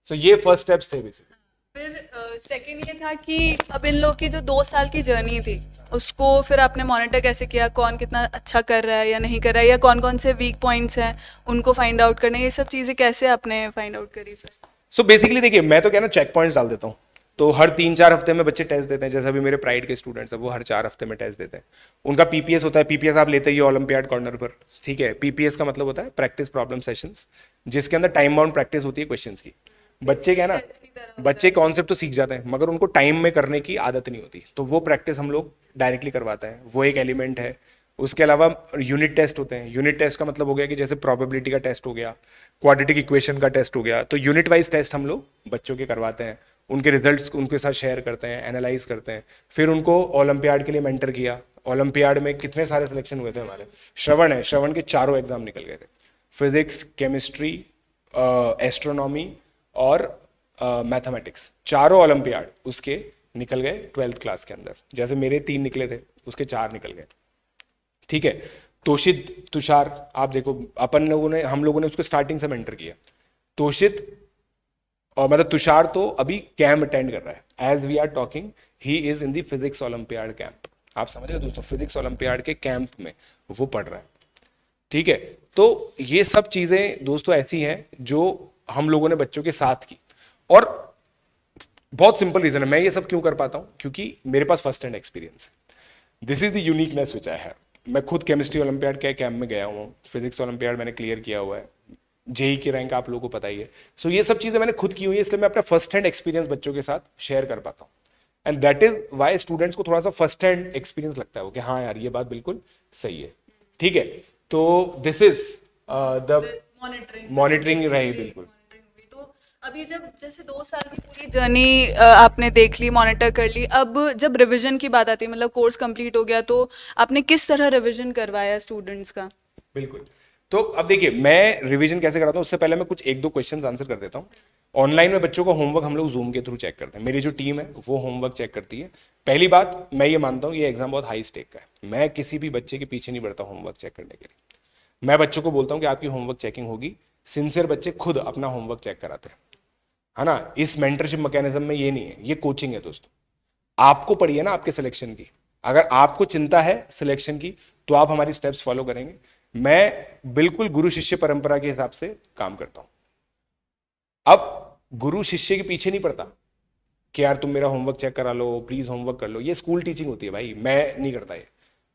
सो ये फर्स्ट स्टेप्स थे बेसिकली। फिर सेकंड ये था कि अब इन लोग की जो 2 साल की जर्नी थी, उसको फिर आपने मॉनिटर कैसे किया, कौन कितना अच्छा कर रहा है या नहीं कर रहा है, या कौन कौन से वीक पॉइंट्स हैं उनको फाइंड आउट करने, ये सब चीज़ें कैसे आपने फाइंड आउट करी फिर? सो बेसिकली देखिए, मैं तो क्या ना चेक पॉइंट्स डाल देता हूँ। तो हर 3-4 हफ्ते में बच्चे टेस्ट देते हैं। जैसे अभी मेरे प्राइड के स्टूडेंट्स हैं, वो हर 4 हफ्ते में टेस्ट देते हैं। उनका पीपीएस होता है। पीपीएस आप लेते ही ओलंपियाड कॉर्नर पर, ठीक है। पीपीएस का मतलब होता है प्रैक्टिस प्रॉब्लम सेशंस, जिसके अंदर टाइम बाउंड प्रैक्टिस होती है क्वेश्चंस की। बच्चे क्या है ना, बच्चे कॉन्सेप्ट तो सीख जाते हैं मगर उनको टाइम में करने की आदत नहीं होती, तो वो प्रैक्टिस हम लोग डायरेक्टली करवाते हैं, वो एक एलिमेंट है। उसके अलावा यूनिट टेस्ट होते हैं। यूनिट टेस्ट का मतलब हो गया कि जैसे प्रोबेबिलिटी का टेस्ट हो गया, क्वाड्रेटिक इक्वेशन का टेस्ट हो गया, तो यूनिट वाइज टेस्ट हम लोग बच्चों के करवाते हैं। उनके रिजल्ट्स उनके साथ शेयर करते हैं, एनालाइज करते हैं। फिर उनको ओलंपियाड के लिए मेंटर किया। ओलंपियाड में कितने सारे सिलेक्शन हुए थे हमारे। श्रवण है, श्रवण के 4 एग्जाम निकल गए थे, फिजिक्स, केमिस्ट्री, एस्ट्रोनॉमी और मैथमेटिक्स, 4 ओलंपियाड उसके निकल गए 12th क्लास के अंदर। जैसे मेरे 3 निकले थे, उसके 4 निकल गए, ठीक है। तोशित तुषार, आप देखो हम लोगों ने उसको स्टार्टिंग से मेंटर किया। तोशित और मतलब तुषार तो अभी कैंप अटेंड कर रहा है, as we are talking he is in the physics olympiad camp. आप समझ रहे हो दोस्तों, फिजिक्स ओलंपियाड के कैंप में वो पढ़ रहा है, ठीक है। तो ये सब चीजें दोस्तों ऐसी हैं जो हम लोगों ने बच्चों के साथ की। और बहुत सिंपल रीजन है मैं ये सब क्यों कर पाता हूं, क्योंकि मेरे पास फर्स्ट हैंड एक्सपीरियंस है। This is the uniqueness which I have. मैं खुद केमिस्ट्री ओलंपियाड के कैंप में गया हूँ, फिजिक्स ओलंपियाड मैंने क्लियर किया हुआ है, जेई की रैंक आप लोगों को पता ही है। सो ये सब चीजें मैंने खुद की हुई है, इसलिए मैं अपना फर्स्ट हैंड एक्सपीरियंस बच्चों के साथ शेयर कर पाता हूँ। And that is why students को थोड़ा सा फर्स्ट हैंड एक्सपीरियंस लगता है वो कि हाँ यार ये बात बिल्कुल सही है, ठीक है। तो दिस इज द मॉनिटरिंग रही बिल्कुल। तो अभी जब जैसे 2 साल की पूरी जर्नी आपने देख ली, मॉनिटर कर ली, अब जब रिवीजन की बात आती है, मतलब कोर्स कंप्लीट हो गया, तो आपने किस तरह रिवीजन करवाया स्टूडेंट्स का? बिल्कुल। तो अब देखिए मैं रिवीजन कैसे कराता हूँ, उससे पहले मैं कुछ 1-2 क्वेश्चंस आंसर कर देता हूँ। ऑनलाइन में बच्चों का होमवर्क हम लोग जूम के थ्रू चेक करते हैं। मेरी जो टीम है वो होमवर्क चेक करती है। पहली बात मैं ये मानता हूँ ये एग्जाम बहुत हाई स्टेक का है। मैं किसी भी बच्चे के पीछे नहीं पड़ता होमवर्क चेक करने के लिए। मैं बच्चों को बोलता हूँ कि आपकी होमवर्क चेकिंग होगी। सिंसियर बच्चे खुद अपना होमवर्क चेक कराते हैं, है ना। इस मेंटरशिप मैकेनिज्म में ये नहीं है, ये कोचिंग है दोस्तों। आपको पड़ी है ना आपके सिलेक्शन की, अगर आपको चिंता है सिलेक्शन की तो आप हमारी स्टेप्स फॉलो करेंगे। मैं बिल्कुल गुरु शिष्य परंपरा के हिसाब से काम करता हूं। अब गुरु शिष्य के पीछे नहीं पड़ता कि यार तुम मेरा होमवर्क चेक करा लो, प्लीज होमवर्क कर लो। ये स्कूल टीचिंग होती है भाई, मैं नहीं करता ये।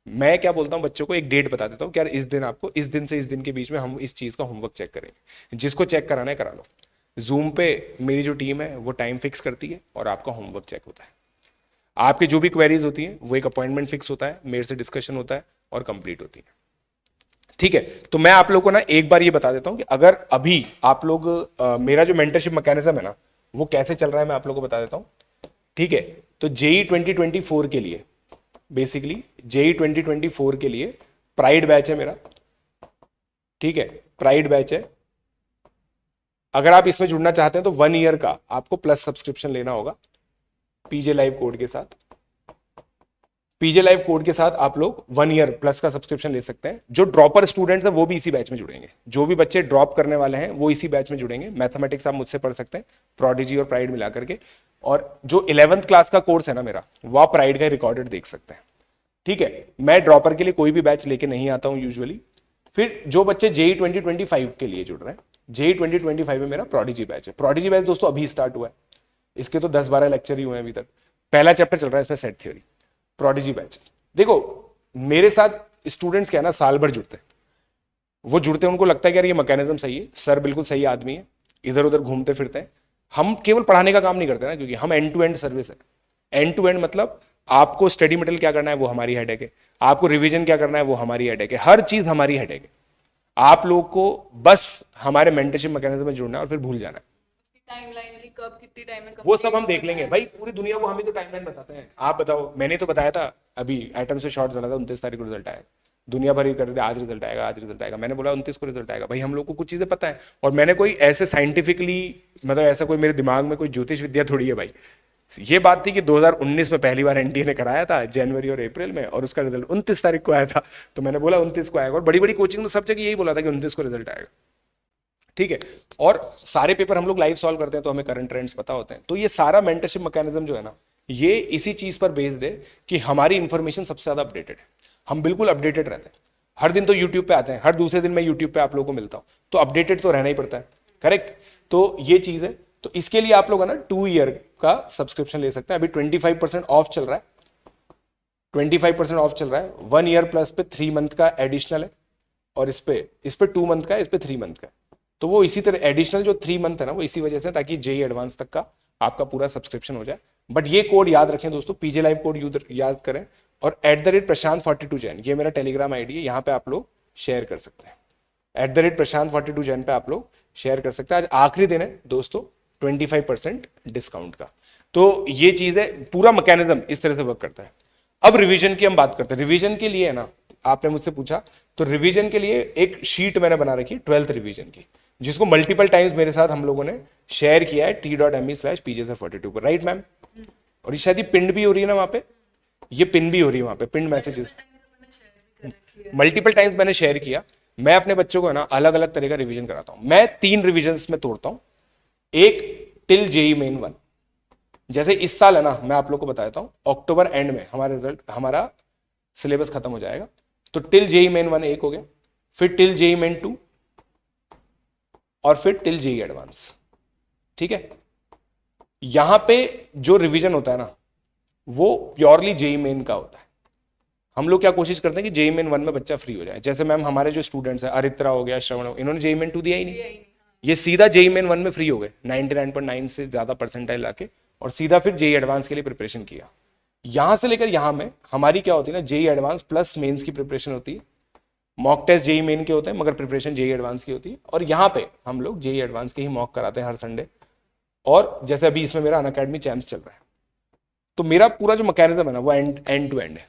मैं क्या बोलता हूँ बच्चों को, एक डेट बता देता हूँ कि यार इस दिन आपको, इस दिन से इस दिन के बीच में हम इस चीज़ का होमवर्क चेक करेंगे, जिसको चेक कराना है करा लो। जूम पे मेरी जो टीम है वो टाइम फिक्स करती है और आपका होमवर्क चेक होता है। आपकी जो भी क्वेरीज होती हैं वो एक अपॉइंटमेंट फिक्स होता है, मेरे से डिस्कशन होता है और कंप्लीट होती है। ठीक है, तो मैं आप लोगों को ना एक बार ये बता देता हूं कि अगर अभी आप लोग मेरा जो मेंटरशिप मैकेनिज्म है ना वो कैसे चल रहा है, मैं आप लोगों को बता देता हूं। ठीक है, तो जेई 2024 के लिए, बेसिकली जेई 2024 के लिए प्राइड बैच है मेरा। ठीक है, प्राइड बैच है। अगर आप इसमें जुड़ना चाहते हैं तो 1 ईयर का आपको प्लस सब्सक्रिप्शन लेना होगा पीजे लाइव कोड के साथ। पीजे लाइव कोड के साथ आप लोग 1 ईयर प्लस का सब्सक्रिप्शन ले सकते हैं। जो ड्रॉपर स्टूडेंट्स हैं वो भी इसी बैच में जुड़ेंगे, जो भी बच्चे ड्रॉप करने वाले हैं वो इसी बैच में जुड़ेंगे। मैथमेटिक्स आप मुझसे पढ़ सकते हैं, प्रोडिजी और प्राइड मिला करके। और जो 11th क्लास का कोर्स है ना मेरा, वो आप प्राइड का रिकॉर्डेड देख सकते हैं। ठीक है, मैं ड्रॉपर के लिए कोई भी बैच लेके नहीं आता हूं यूजुअली। फिर जो बच्चे जेई 2025 के लिए जुड़ रहे हैं, जेई 2025 में मेरा प्रोडिजी बैच है। प्रोडिजी बैच दोस्तों अभी स्टार्ट हुआ है, इसके तो 10-12 लेक्चर ही हुए हैं अभी तक। पहला चैप्टर चल रहा है इसमें सेट थ्योरी, प्रोडिजी बैच। देखो मेरे साथ स्टूडेंट्स क्या है ना, साल भर जुड़ते हैं। वो जुड़ते हैं, उनको लगता है कि यार ये मैकेनिज्म सही है, सर बिल्कुल सही आदमी है, इधर उधर घूमते फिरते हैं। हम केवल पढ़ाने का काम नहीं करते ना, क्योंकि हम एंड टू एंड सर्विस है। एंड टू एंड मतलब आपको स्टडी मटेरियल क्या करना है वो हमारी हेडेक है, आपको रिवीजन क्या करना है वो हमारी हेडेक है, हर चीज हमारी हेडेक है। आप लोग को बस हमारे मेंटरशिप मैकेनिज्म में जुड़ना है और फिर भूल जाना है। टाइमलाइन की कब कितनी टाइम में वो सब हम देख लेंगे भाई, पूरी दुनिया को हम ही तो टाइमलाइन बताते हैं। आप बताओ, मैंने तो बताया था अभी एटम से शॉर्ट चला था, 29 तारीख को रिजल्ट आया। दुनिया भर ही कर रहे थे आज रिजल्ट आएगा, आज रिजल्ट आएगा। मैंने बोला 29 को रिजल्ट आएगा। भाई हम लोग को कुछ चीजें पता है, और मैंने कोई ऐसे साइंटिफिकली, मतलब ऐसा कोई मेरे दिमाग में कोई ज्योतिष विद्या थोड़ी है भाई। ये बात थी कि 2019 में पहली बार एनडीए ने कराया था जनवरी और अप्रैल में, और उसका रिजल्ट 29 तारीख को आया था। तो मैंने बोला 29 को आएगा, और बड़ी बड़ी कोचिंग में सब जगह यही बोला था कि 29 को रिजल्ट आएगा। ठीक है, और सारे पेपर हम लोग लाइव सॉल्व करते हैं तो हमें करंट ट्रेंड्स पता होते हैं। तो ये सारा मेंटरशिप मैकेनिज्म जो है ना, ये इसी चीज पर बेस्ड है कि हमारी इंफॉर्मेशन सबसे ज्यादा अपडेटेड है। हम बिल्कुल अपडेटेड रहते हैं। हर दिन तो यूट्यूब पे आते हैं, हर दूसरे दिन मैं यूट्यूब पे आप लोगों को मिलता हूं, तो अपडेटेड तो रहना ही पड़ता है। करेक्ट, तो ये चीज है। तो इसके लिए आप लोग है ना 2 ईयर का सब्सक्रिप्शन ले सकते हैं। अभी 25% ऑफ चल रहा है, 25% ऑफ चल रहा है। 1 ईयर प्लस पे 3 मंथ का एडिशनल है, और इस पे 2 मंथ का है, इस पे 3 मंथ का है। तो वो इसी तरह एडिशनल जो 3 मंथ है ना, वो इसी वजह से, ताकि जेई एडवांस तक का आपका पूरा सब्सक्रिप्शन हो जाए। बट ये कोड याद रखें दोस्तों, पीजे लाइव कोड याद करें, और @प्रशांत42 जैन ये मेरा टेलीग्राम आईडी है, यहाँ पे आप लोग शेयर कर सकते हैं। @प्रशांत42 जैन पे आप लोग शेयर कर सकते हैं। आज आखिरी दिन है दोस्तों 25% डिस्काउंट का। तो ये चीज है, पूरा मैकेनिज्म इस तरह से वर्क करता है। अब रिवीजन की हम बात करते हैं। रिवीजन के लिए है ना, आपने मुझसे पूछा, तो रिवीजन के लिए एक शीट मैंने बना रखी 12th रिवीजन की, जिसको मल्टीपल टाइम्स मेरे साथ हम लोगों ने शेयर किया है t.me/pjsir42 पर, राइट मैम? और ये शायद पिन भी हो रही है ना वहां पे, ये पिन भी हो रही है वहां पे, पिन मैसेजेस मल्टीपल टाइम्स मैंने शेयर किया। मैं अपने बच्चों को ना अलग अलग तरह का रिवीजन कराता हूं। मैं 3 रिवीजन्स में तोड़ता हूं। एक टिल जेई मेन 1, जैसे इस साल है ना, मैं आप लोग को बताता हूं, अक्टूबर एंड में हमारा सिलेबस खत्म हो जाएगा। तो टिल जेई मेन 1 एक हो गया, फिर टिल जेई मेन 2, और फिर टिल जेई एडवांस। ठीक है, यहां पे जो रिवीजन होता है ना, वो प्योरली जेई मेन का होता है। हम लोग क्या कोशिश करते हैं कि जेई मेन 1 में बच्चा फ्री हो जाए। जैसे मैम हमारे जो स्टूडेंट्स हैं, अरित्रा हो गया, श्रवण, इन्होंने जेई मेन 2 दिया ही नहीं, ये सीधा जेई मेन 1 में फ्री हो गए 99.9 से ज्यादा परसेंटाइल लाके, और सीधा फिर जेई एडवांस के लिए प्रिपरेशन किया। यहां से लेकर यहां में हमारी क्या होती है ना, जेई एडवांस प्लस मेंस की प्रिपरेशन होती है। मॉक टेस्ट जेई मेन के होते हैं, मगर प्रिपरेशन जेई एडवांस की होती है। और यहाँ पे हम लोग जेई एडवांस के ही मॉक कराते हैं हर संडे। और जैसे अभी इसमें मेरा अनअकैडमी चैंप्स चल रहा है, तो मेरा पूरा जो मैकेनिज्म है ना, वो एंड टू एंड है।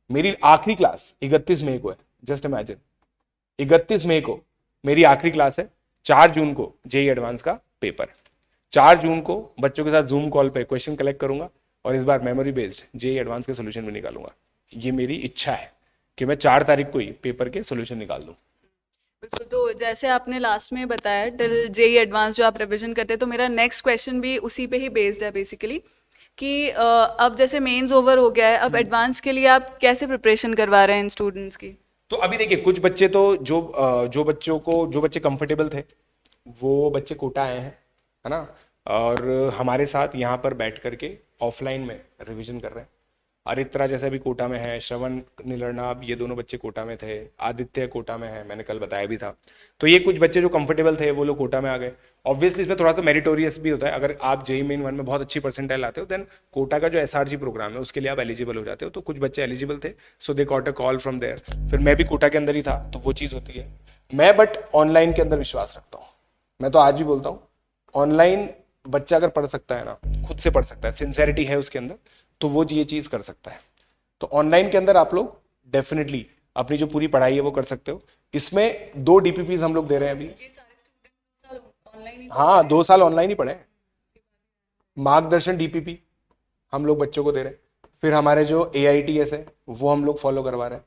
मेरी आखिरी क्लास 31 मई को है, जस्ट इमेजिन 31 मई को मेरी आखिरी क्लास है। 4 जून को जेई एडवांस का पेपर है। 4 जून को बच्चों के साथ जूम कॉल पे क्वेश्चन कलेक्ट करूंगा, और इस बार मेमोरी बेस्ड जेई एडवांस के सोल्यूशन भी निकालूंगा। ये मेरी इच्छा है कि मैं 4 तारीख को ही पेपर के सोल्यूशन निकाल दूं। बिल्कुल, तो जैसे आपने लास्ट में बताया टिल जेई एडवांस जो आप रिविजन करते हैं, तो मेरा नेक्स्ट क्वेश्चन भी उसी पे ही बेस्ड है बेसिकली, कि अब जैसे मेंस ओवर हो गया है, अब एडवांस के लिए आप कैसे प्रिपरेशन करवा रहे हैं इन स्टूडेंट्स की? तो अभी देखिए, कुछ बच्चे तो जो बच्चे कंफर्टेबल थे वो बच्चे कोटा आए हैं, है ना, और हमारे साथ यहाँ पर बैठ करके ऑफलाइन में रिवीजन कर रहे हैं। अरित्रा जैसे अभी कोटा में है, श्रवण नीलरनाब, ये दोनों बच्चे कोटा में थे, आदित्य कोटा में है, मैंने कल बताया भी था। तो ये कुछ बच्चे जो कंफर्टेबल थे वो लोग कोटा में आ गए। ऑब्वियसली इसमें थोड़ा सा मेरिटोरियस भी होता है, अगर आप जेई मेन वन में बहुत अच्छी परसेंटाइल आते हो देन कोटा का जो एसआरजी प्रोग्राम है उसके लिए आप एलिजिबल हो जाते हो। तो कुछ बच्चे एलिजिबल थे, so they got a call from there. फिर मैं भी कोटा के अंदर ही था, तो वो चीज़ होती है। मैं बट ऑनलाइन के अंदर विश्वास रखता हूँ, मैं तो आज भी बोलता हूँ ऑनलाइन बच्चा अगर पढ़ सकता है ना, खुद से पढ़ सकता है, सिंसेरिटी है उसके अंदर, तो वो ये चीज़ कर सकता है। तो ऑनलाइन के अंदर आप लोग डेफिनेटली अपनी जो पूरी पढ़ाई है वो कर सकते हो। इसमें 2 डीपीपीज हम लोग दे रहे हैं अभी। हाँ, 2 साल ऑनलाइन ही पढ़े हैं। मार्गदर्शन डीपीपी हम लोग बच्चों को दे रहे हैं, फिर हमारे जो AITS है वो हम लोग फॉलो करवा रहे हैं।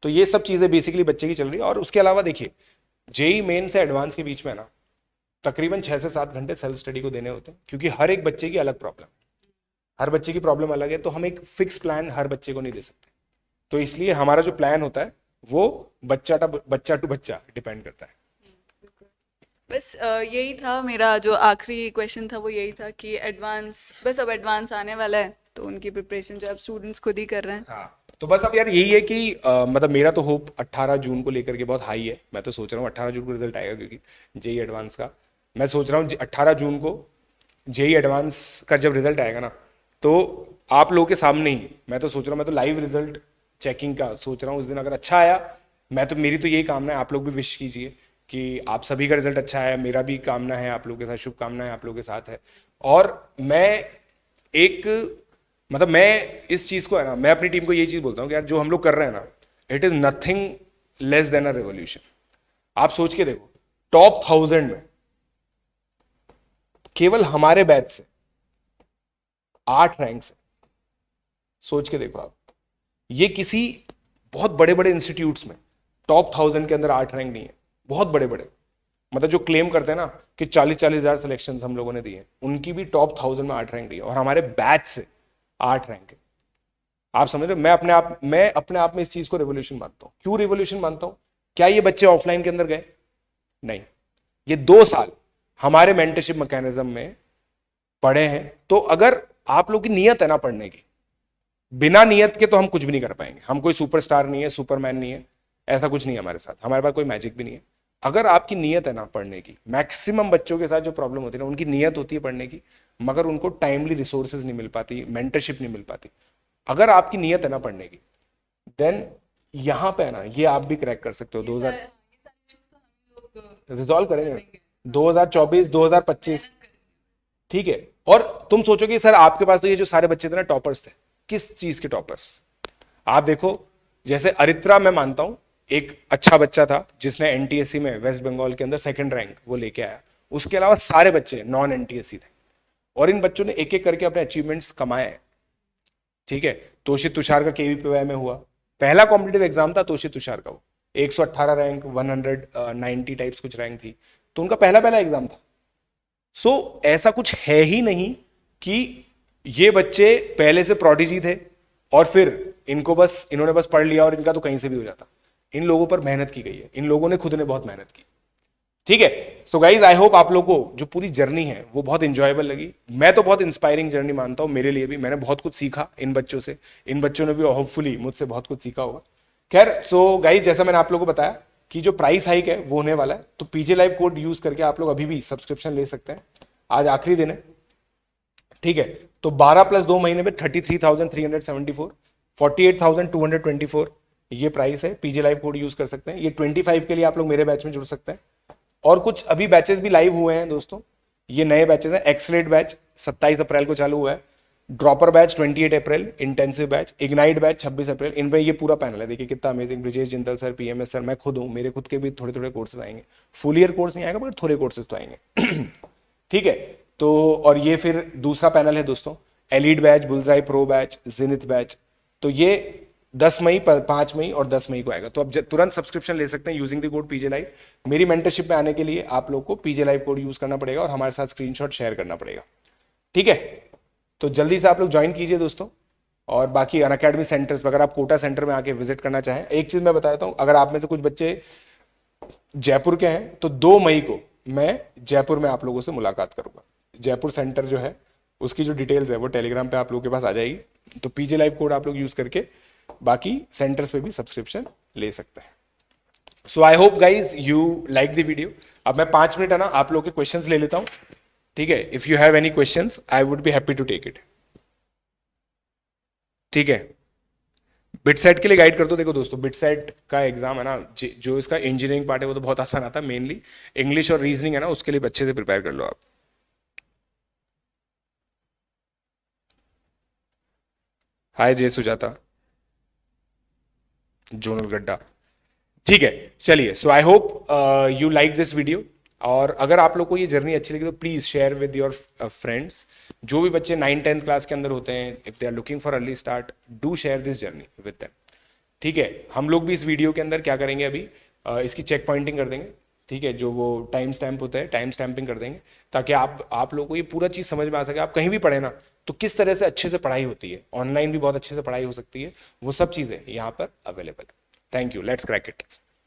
तो ये सब चीज़ें बेसिकली बच्चे की चल रही है। और उसके अलावा देखिए, जेई मेन से एडवांस के बीच में ना तकरीबन 6 से 7 घंटे सेल्फ स्टडी को देने होते हैं, क्योंकि हर एक बच्चे की अलग प्रॉब्लम, हर बच्चे की प्रॉब्लम अलग है, तो हम एक फिक्स प्लान हर बच्चे को नहीं दे सकते। तो इसलिए हमारा जो प्लान होता है वो बच्चा टू बच्चा डिपेंड करता है। बस यही था मेरा जो आखिरी क्वेश्चन था, वो यही था कि एडवांस, बस अब एडवांस आने वाला है तो उनकी प्रिपरेशन जो अब स्टूडेंट्स खुद ही कर रहे हैं। हाँ, तो बस अब यार यही है कि मतलब मेरा तो होप 18 जून को लेकर के बहुत हाई है। मैं तो सोच रहा हूँ 18 जून को रिजल्ट आएगा, क्योंकि जेई एडवांस का मैं सोच रहा हूँ 18 जून को जेई एडवांस का जब रिजल्ट आएगा ना, तो आप लोगों के सामने ही मैं तो सोच रहा हूँ, मैं तो लाइव रिजल्ट चेकिंग का सोच रहा हूँ उस दिन। अगर अच्छा आया, मेरी तो यही कामना है, आप लोग भी विश कीजिए कि आप सभी का रिजल्ट अच्छा है। मेरा भी कामना है आप लोगों के साथ, शुभकामनाएं आप लोगों के साथ है। और मैं इस चीज़ को है ना, मैं अपनी टीम को यही चीज़ बोलता हूँ कि यार जो हम लोग कर रहे हैं ना, it is nothing less than a revolution. आप सोच के देखो, टॉप 1000 में केवल हमारे बैच से 8 रैंक से, सोच के देखो आप, ये किसी बहुत बड़े बड़े इंस्टीट्यूट्स में टॉप 1000 के अंदर 8 रैंक नहीं है। बहुत बड़े बड़े, मतलब जो क्लेम करते हैं ना कि 40-40 हजार सिलेक्शंस हम लोगों ने दिए, उनकी भी टॉप 1000 में 8 रैंक दी है, और हमारे बैच से 8 रैंक है। आप समझ रहे हो? मैं अपने आप में इस चीज को रेवोल्यूशन मानता हूं। क्यों रेवोल्यूशन मानता हूं? क्या ये बच्चे ऑफलाइन के अंदर गए? नहीं, ये 2 साल हमारे मेंटरशिप मैकेनिज्म में पढ़े हैं। तो अगर आप लोग की नीयत है ना पढ़ने की, बिना नियत के तो हम कुछ भी नहीं कर पाएंगे। हम कोई सुपरस्टार नहीं है, सुपरमैन नहीं है, ऐसा कुछ नहीं है हमारे साथ, हमारे पास कोई मैजिक भी नहीं है। अगर आपकी नीयत है ना पढ़ने की, मैक्सिमम बच्चों के साथ जो प्रॉब्लम होती है ना, उनकी नीयत होती है पढ़ने की, मगर उनको टाइमली रिसोर्सेज नहीं मिल पाती, मेंटरशिप नहीं मिल पाती। अगर आपकी नीयत है ना पढ़ने की, देन यहां पे है ना, ये आप भी क्रैक कर सकते हो। 2000 रिजॉल्व करेंगे, 2024 2025, ठीक है। और तुम सोचोगे सर आपके पास तो ये जो सारे बच्चे थे ना टॉपर्स थे, किस चीज के टॉपर्स? आप देखो, जैसे अरित्रा मैं मानता हूं एक अच्छा बच्चा था जिसने NTSC में वेस्ट बंगाल के अंदर 2nd रैंक वो लेके आया। उसके अलावा सारे बच्चे नॉन NTSC थे, और इन बच्चों ने एक एक करके अपने अचीवमेंट्स कमाए, ठीक है। तोषित तुषार का KVPY में हुआ, पहला कॉम्पिटिटिव एग्जाम था तोषित तुषार का, वो 118 रैंक 190 टाइप्स कुछ रैंक थी, तो उनका पहला एग्जाम था। सो ऐसा कुछ है ही नहीं कि ये बच्चे पहले से प्रोडिजी थे और फिर इन्होंने बस पढ़ लिया और इनका तो कहीं से भी हो जाता। इन लोगों पर मेहनत की गई है, इन लोगों ने खुद ने बहुत मेहनत की, ठीक है। सो गाइज, आई होप आप लोगों को जो पूरी जर्नी है वो बहुत इंजॉयबल लगी। मैं तो बहुत इंस्पायरिंग जर्नी मानता हूं, मेरे लिए भी। मैंने बहुत कुछ सीखा इन बच्चों से, इन बच्चों ने भी होपफुली मुझसे बहुत कुछ सीखा होगा। खैर, सो गाइज, जैसा मैंने आप लोगों को बताया कि जो प्राइस हाइक है वो होने वाला है, तो PJ लाइव कोड यूज करके आप लोग अभी भी सब्सक्रिप्शन ले सकते हैं। आज आखिरी दिन है, ठीक है। तो 12 + 2 महीने में 33,374, 48,224 ये प्राइस है। PJ लाइव कोड यूज कर सकते हैं। ये 25 के लिए आप लोग मेरे बैच में जुड़ सकते हैं। और कुछ अभी बैचेस भी लाइव हुए हैं दोस्तों, ये नए बैचेस हैं। एक्सलेट बैच 27 अप्रैल को चालू हुआ है, ड्रॉपर बैच 28 अप्रैल, इंटेंसिव बैच, इग्नाइट बैच 26 अप्रैल। इन पे ये पूरा पैनल है, देखिए कितना amazing. Brijesh Jindal sir, PMS sir, मैं खुद हूँ, मेरे खुद के भी थोड़े थोड़े कोर्सेज आएंगे। फुल ईयर कोर्स नहीं आएगा मगर थोड़े कोर्सेज तो आएंगे ठीक है। तो और ये फिर दूसरा पैनल है दोस्तों, एलीट बैच, बुलजाई प्रो बैच, जिनिथ बैच। तो ये 10 मई, 5 मई और 10 मई को आएगा। तो अब तुरंत सब्सक्रिप्शन ले सकते हैं using the code PJ live. मेरी मेंटरशिप में आने के लिए आप लोग को PJ लाइव कोड यूज करना पड़ेगा और हमारे साथ स्क्रीनशॉट शेयर करना पड़ेगा, ठीक है। तो जल्दी से आप लोग ज्वाइन कीजिए दोस्तों। और बाकी अनअकैडमी सेंटर्स, अगर आप कोटा सेंटर में आके विजिट करना चाहें, एक चीज मैं बताता हूँ, अगर आप में से कुछ बच्चे जयपुर के हैं तो 2 मई को मैं जयपुर में आप लोगों से मुलाकात करूंगा। जयपुर सेंटर जो है उसकी जो डिटेल्स है वो टेलीग्राम पे आप लोगों के पास आ जाएगी। तो पीजे लाइव कोड आप लोग यूज करके बाकी सेंटर्स पे भी सब्सक्रिप्शन ले सकते हैं। So I hope guys you like the video. अब मैं 5 मिनट है ना आप लोग के क्वेश्चंस ले लेता हूं, ठीक है। If you have any questions I would be happy to take it, ठीक है। बिटसेट के लिए गाइड कर दो। देखो दोस्तों, बिटसेट का एग्जाम है ना, जो इसका इंजीनियरिंग पार्ट है वो तो बहुत आसान आता है, मेनली इंग्लिश और रीजनिंग है ना, उसके लिए अच्छे से प्रिपेयर कर लो आप। हाय जय सुजाता, जोनल गड्ढा, ठीक है। चलिए, so I hope you like this video. और अगर आप लोग को ये जर्नी अच्छी लगी तो please share with your friends. जो भी बच्चे 9-10 क्लास के अंदर होते हैं, if they are looking for early start, do share this journey with them, ठीक है। हम लोग भी इस वीडियो के अंदर क्या करेंगे अभी, इसकी चेक पॉइंटिंग कर देंगे, ठीक है। जो वो टाइम स्टैम्प होता है, टाइम स्टैम्पिंग कर देंगे, ताकि आप लोगों को ये पूरा चीज़ समझ में आ सके। आप कहीं भी पढ़े ना तो किस तरह से अच्छे से पढ़ाई होती है, ऑनलाइन भी बहुत अच्छे से पढ़ाई हो सकती है, वो सब चीज़ें यहाँ पर अवेलेबल है। Thank you, let's crack it.